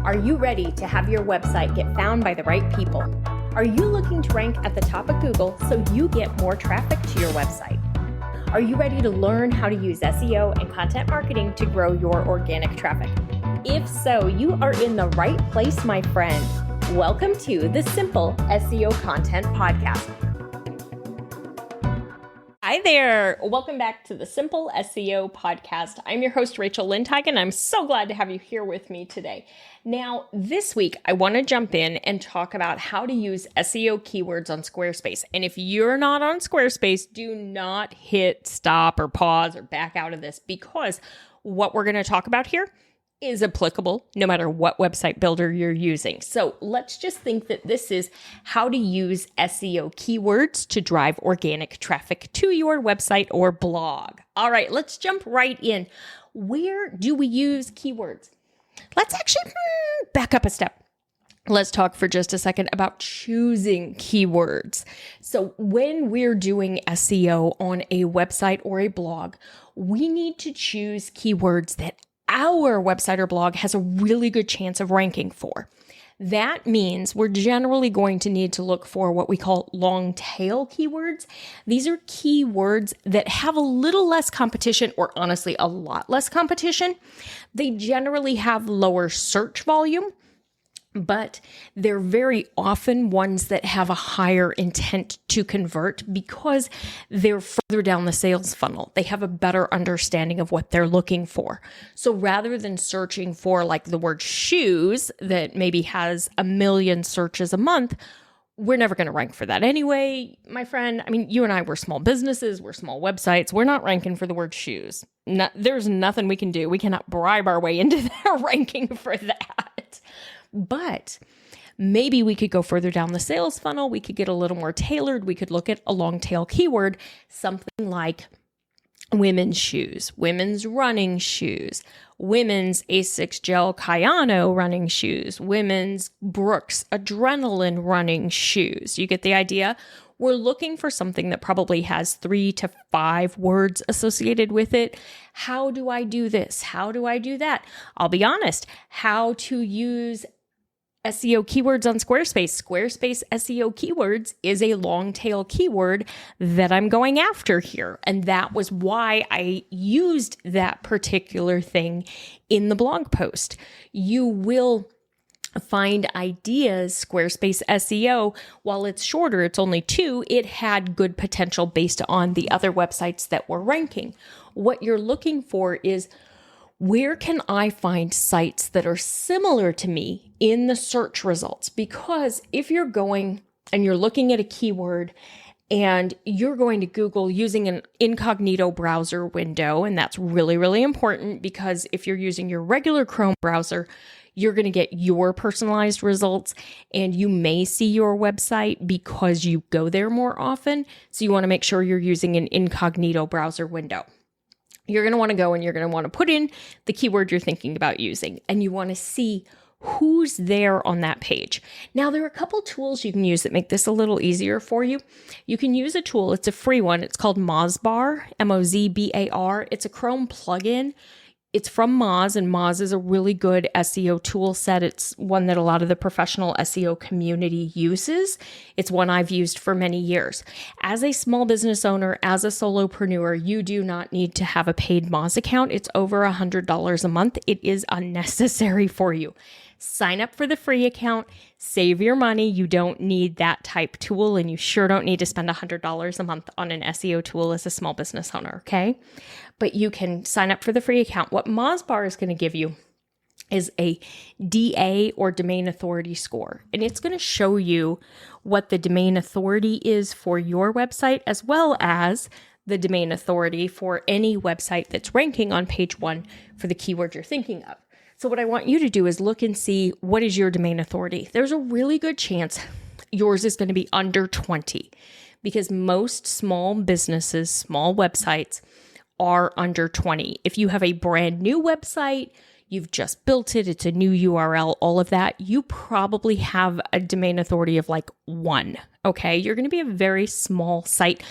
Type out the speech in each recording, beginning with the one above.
Are you ready to have your website get found by the right people? Are you looking to rank at the top of Google so you get more traffic to your website? Are you ready to learn how to use SEO and content marketing to grow your organic traffic? If so, you are in the right place, my friend. Welcome to the Simple SEO Content Podcast. Hi there. Welcome back to the Simple SEO Podcast. I'm your host, Rachel Lindheig, and I'm so glad to have you here with me today. Now, this week, I want to jump in and talk about how to use SEO keywords on Squarespace. And if you're not on Squarespace, do not hit stop or pause or back out of this, because what we're going to talk about here is applicable no matter what website builder you're using. So let's just think that this is how to use SEO keywords to drive organic traffic to your website or blog. All right, let's jump right in. Where do we use keywords? Let's actually back up a step. Let's talk for just a second about choosing keywords. So when we're doing SEO on a website or a blog, we need to choose keywords that our website or blog has a really good chance of ranking for. That means we're generally going to need to look for what we call long tail keywords. These are keywords that have a little less competition, or honestly, a lot less competition. They generally have lower search volume, but they're very often ones that have a higher intent to convert because they're further down the sales funnel. They have a better understanding of what they're looking for. So rather than searching for like the word shoes that maybe has 1 million searches a month, we're never going to rank for that anyway, my friend. I mean, you and I, we're small businesses, we're small websites. We're not ranking for the word shoes. There's nothing we can do. We cannot bribe our way into their ranking for that. But maybe we could go further down the sales funnel. We could get a little more tailored. We could look at a long tail keyword, something like women's shoes, women's running shoes, women's Asics Gel Kayano running shoes, women's Brooks Adrenaline running shoes. You get the idea? We're looking for something that probably has 3 to 5 words associated with it. How do I do this? How do I do that? I'll be honest, how to use SEO keywords on Squarespace. Squarespace SEO keywords is a long tail keyword that I'm going after here. And that was why I used that particular thing in the blog post. You will find ideas. Squarespace SEO, while it's shorter, it's only 2, it had good potential based on the other websites that were ranking. What you're looking for is, where can I find sites that are similar to me in the search results? Because if you're going and you're looking at a keyword and you're going to Google using an incognito browser window, and that's really, really important, because if you're using your regular Chrome browser, you're going to get your personalized results, and you may see your website because you go there more often. So you want to make sure you're using an incognito browser window. You're going to want to go and you're going to want to put in the keyword you're thinking about using, and you want to see who's there on that page. Now, there are a couple tools you can use that make this a little easier for you. You can use a tool. It's a free one. It's called Mozbar, Mozbar. It's a Chrome plugin. It's from Moz, and Moz is a really good SEO tool set. It's one that a lot of the professional SEO community uses. It's one I've used for many years. As a small business owner, as a solopreneur, you do not need to have a paid Moz account. It's over $100 a month. It is unnecessary for you. Sign up for the free account, save your money. You don't need that type tool, and you sure don't need to spend $100 a month on an SEO tool as a small business owner, okay? But you can sign up for the free account. What Mozbar is going to give you is a DA, or domain authority score, and it's going to show you what the domain authority is for your website, as well as the domain authority for any website that's ranking on page 1 for the keyword you're thinking of. So what I want you to do is look and see, what is your domain authority? There's a really good chance yours is going to be under 20, because most small businesses, small websites are under 20. If you have a brand new website, you've just built it, it's a new URL, all of that, you probably have a domain authority of like 1, okay? You're going to be a very small site.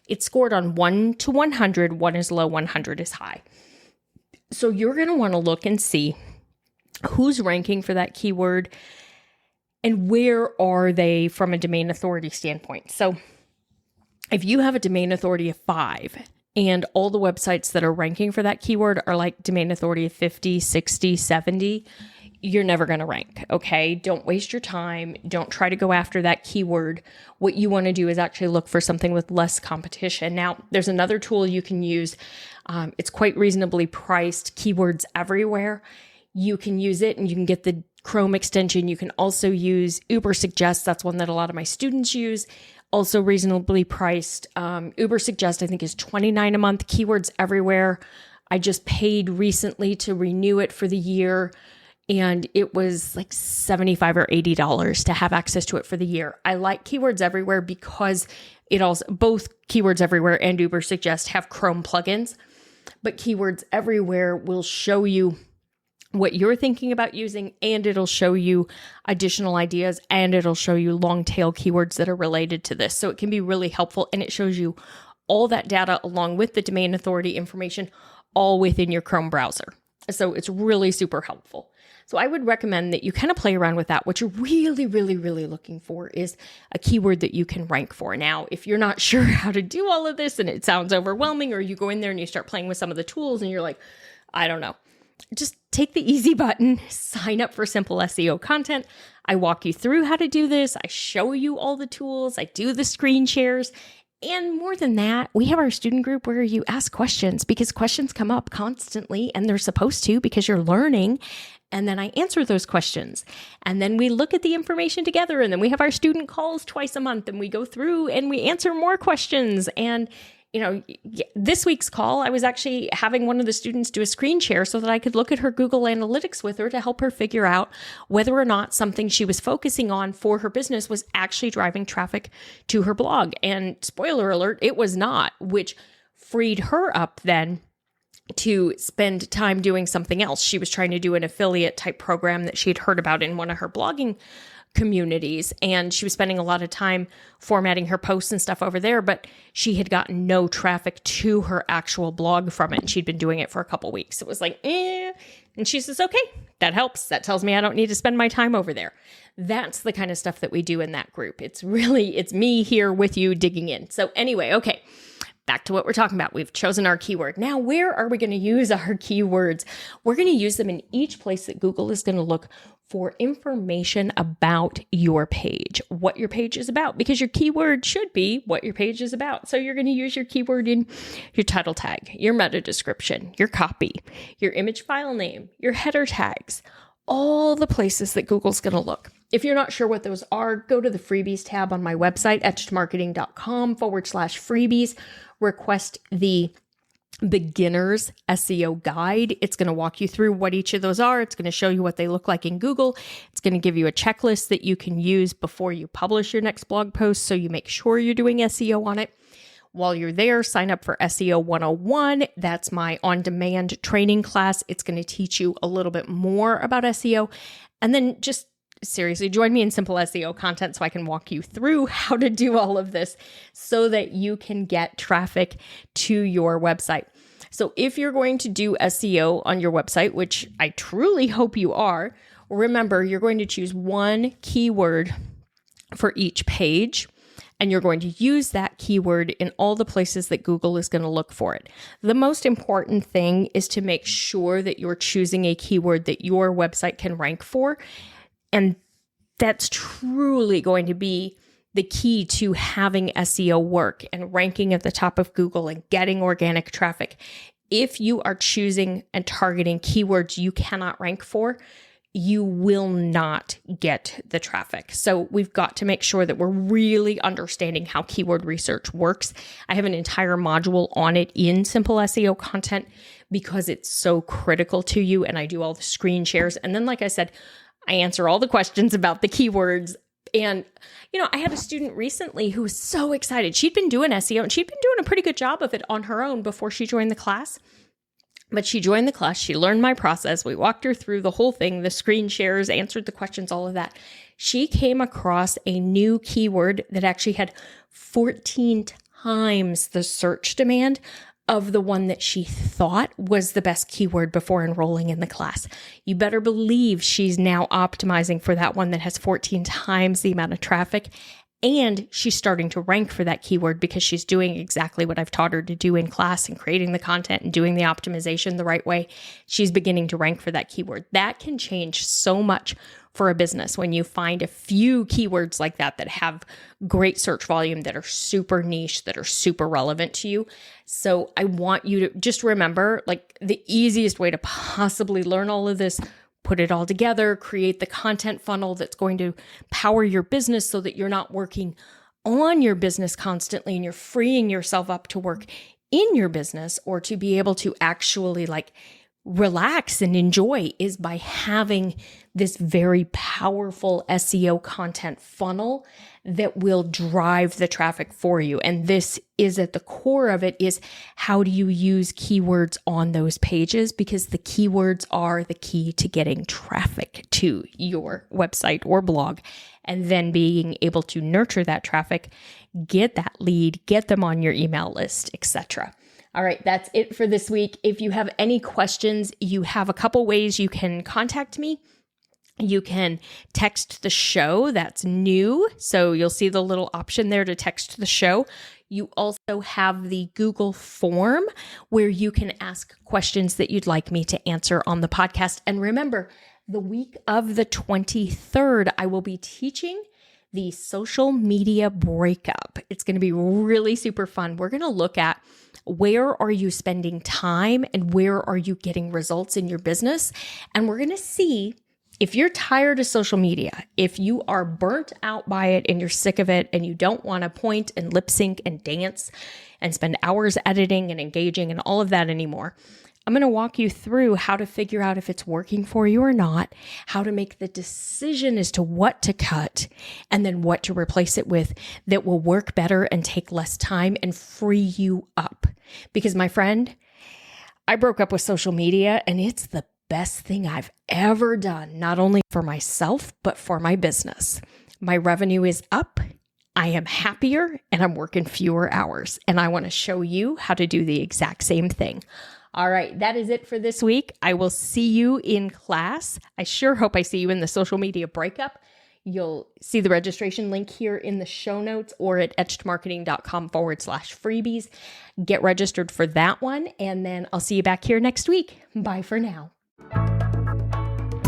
It's scored on 1 to 100. 1 is low, 100 is high. So you're going to want to look and see who's ranking for that keyword, and where are they from a domain authority standpoint. So if you have a domain authority of 5 and all the websites that are ranking for that keyword are like domain authority of 50, 60, 70, you're never going to rank, okay? Don't waste your time. Don't try to go after that keyword. What you want to do is actually look for something with less competition. Now, there's another tool you can use. It's quite reasonably priced, Keywords Everywhere. You can use it and you can get the Chrome extension. You can also use Uber Suggest. That's one that a lot of my students use. Also reasonably priced. Uber Suggest, I think, is $29 a month. Keywords Everywhere, I just paid recently to renew it for the year, and it was like $75 or $80 to have access to it for the year. I like Keywords Everywhere because it also, both Keywords Everywhere and Uber Suggest have Chrome plugins, but Keywords Everywhere will show you what you're thinking about using, and it'll show you additional ideas, and it'll show you long tail keywords that are related to this. So it can be really helpful, and it shows you all that data along with the domain authority information all within your Chrome browser. So it's really super helpful. So I would recommend that you kind of play around with that. What you're really, really, really looking for is a keyword that you can rank for. Now, if you're not sure how to do all of this and it sounds overwhelming, or you go in there and you start playing with some of the tools and you're like, I don't know, just take the easy button, sign up for Simple SEO content. I walk you through how to do this. I show you all the tools. I do the screen shares. And more than that, we have our student group where you ask questions, because questions come up constantly, and they're supposed to because you're learning. And then I answer those questions. And then we look at the information together. And then we have our student calls twice a month, and we go through and we answer more questions. And this week's call, I was actually having one of the students do a screen share so that I could look at her Google Analytics with her to help her figure out whether or not something she was focusing on for her business was actually driving traffic to her blog. And spoiler alert, it was not, which freed her up then to spend time doing something else. She was trying to do an affiliate type program that she had heard about in one of her blogging communities, and she was spending a lot of time formatting her posts and stuff over there, but she had gotten no traffic to her actual blog from it. And she'd been doing it for a couple weeks. It was like, and she says, okay, that helps. That tells me I don't need to spend my time over there. That's the kind of stuff that we do in that group. It's me here with you digging in. So anyway, okay. Back to what we're talking about. We've chosen our keyword. Now, where are we going to use our keywords? We're going to use them in each place that Google is going to look for information about your page, what your page is about, because your keyword should be what your page is about. So you're going to use your keyword in your title tag, your meta description, your copy, your image file name, your header tags, all the places that Google's going to look. If you're not sure what those are, go to the freebies tab on my website, etchedmarketing.com/freebies. Request the beginner's SEO guide. It's going to walk you through what each of those are. It's going to show you what they look like in Google. It's going to give you a checklist that you can use before you publish your next blog post, so you make sure you're doing SEO on it. While you're there, sign up for SEO 101. That's my on-demand training class. It's going to teach you a little bit more about SEO. And then just seriously, join me in Simple SEO content so I can walk you through how to do all of this so that you can get traffic to your website. So if you're going to do SEO on your website, which I truly hope you are, remember, you're going to choose one keyword for each page, and you're going to use that keyword in all the places that Google is going to look for it. The most important thing is to make sure that you're choosing a keyword that your website can rank for. And that's truly going to be the key to having SEO work and ranking at the top of Google and getting organic traffic. If you are choosing and targeting keywords you cannot rank for, you will not get the traffic. So we've got to make sure that we're really understanding how keyword research works. I have an entire module on it in Simple SEO content because it's so critical to you. And I do all the screen shares. And then, like I said, I answer all the questions about the keywords. And, I had a student recently who was so excited. She'd been doing SEO and she'd been doing a pretty good job of it on her own before she joined the class. But she joined the class. She learned my process. We walked her through the whole thing, the screen shares, answered the questions, all of that. She came across a new keyword that actually had 14 times the search demand of the one that she thought was the best keyword before enrolling in the class. You better believe she's now optimizing for that one that has 14 times the amount of traffic. And she's starting to rank for that keyword because she's doing exactly what I've taught her to do in class and creating the content and doing the optimization the right way. She's beginning to rank for that keyword. That can change so much for a business when you find a few keywords like that that have great search volume, that are super niche, that are super relevant to you. So I want you to just remember, like, the easiest way to possibly learn all of this, put it all together, create the content funnel that's going to power your business so that you're not working on your business constantly and you're freeing yourself up to work in your business or to be able to actually relax and enjoy, is by having this very powerful SEO content funnel that will drive the traffic for you. And this is at the core of it, is how do you use keywords on those pages? Because the keywords are the key to getting traffic to your website or blog, and then being able to nurture that traffic, get that lead, get them on your email list, etc. All right, that's it for this week. If you have any questions, you have a couple ways you can contact me. You can text the show. That's new. So you'll see the little option there to text the show. You also have the Google form where you can ask questions that you'd like me to answer on the podcast. And remember, the week of the 23rd, I will be teaching the social media breakup. It's going to be really super fun. We're going to look at where are you spending time and where are you getting results in your business. And we're going to see if you're tired of social media, if you are burnt out by it and you're sick of it and you don't want to point and lip sync and dance and spend hours editing and engaging and all of that anymore. I'm going to walk you through how to figure out if it's working for you or not, how to make the decision as to what to cut, and then what to replace it with that will work better and take less time and free you up. Because my friend, I broke up with social media and it's the best thing I've ever done, not only for myself, but for my business. My revenue is up. I am happier and I'm working fewer hours. And I want to show you how to do the exact same thing. All right, that is it for this week. I will see you in class. I sure hope I see you in the social media breakup. You'll see the registration link here in the show notes or at etchedmarketing.com/freebies. Get registered for that one. And then I'll see you back here next week. Bye for now.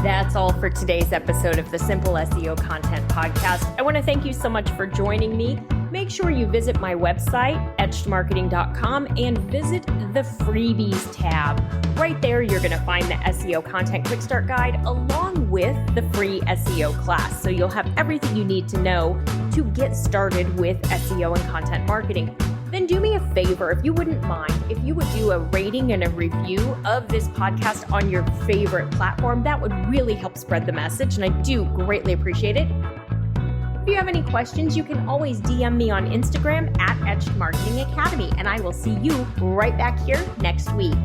That's all for today's episode of the Simple SEO Content Podcast. I want to thank you so much for joining me. Make sure you visit my website, etchedmarketing.com, and visit the freebies tab. Right there, you're going to find the SEO Content Quick Start Guide along with the free SEO class. So you'll have everything you need to know to get started with SEO and content marketing. Then do me a favor, if you wouldn't mind, if you would do a rating and a review of this podcast on your favorite platform. That would really help spread the message, and I do greatly appreciate it. If you have any questions, you can always DM me on Instagram at Etched Marketing Academy, and I will see you right back here next week.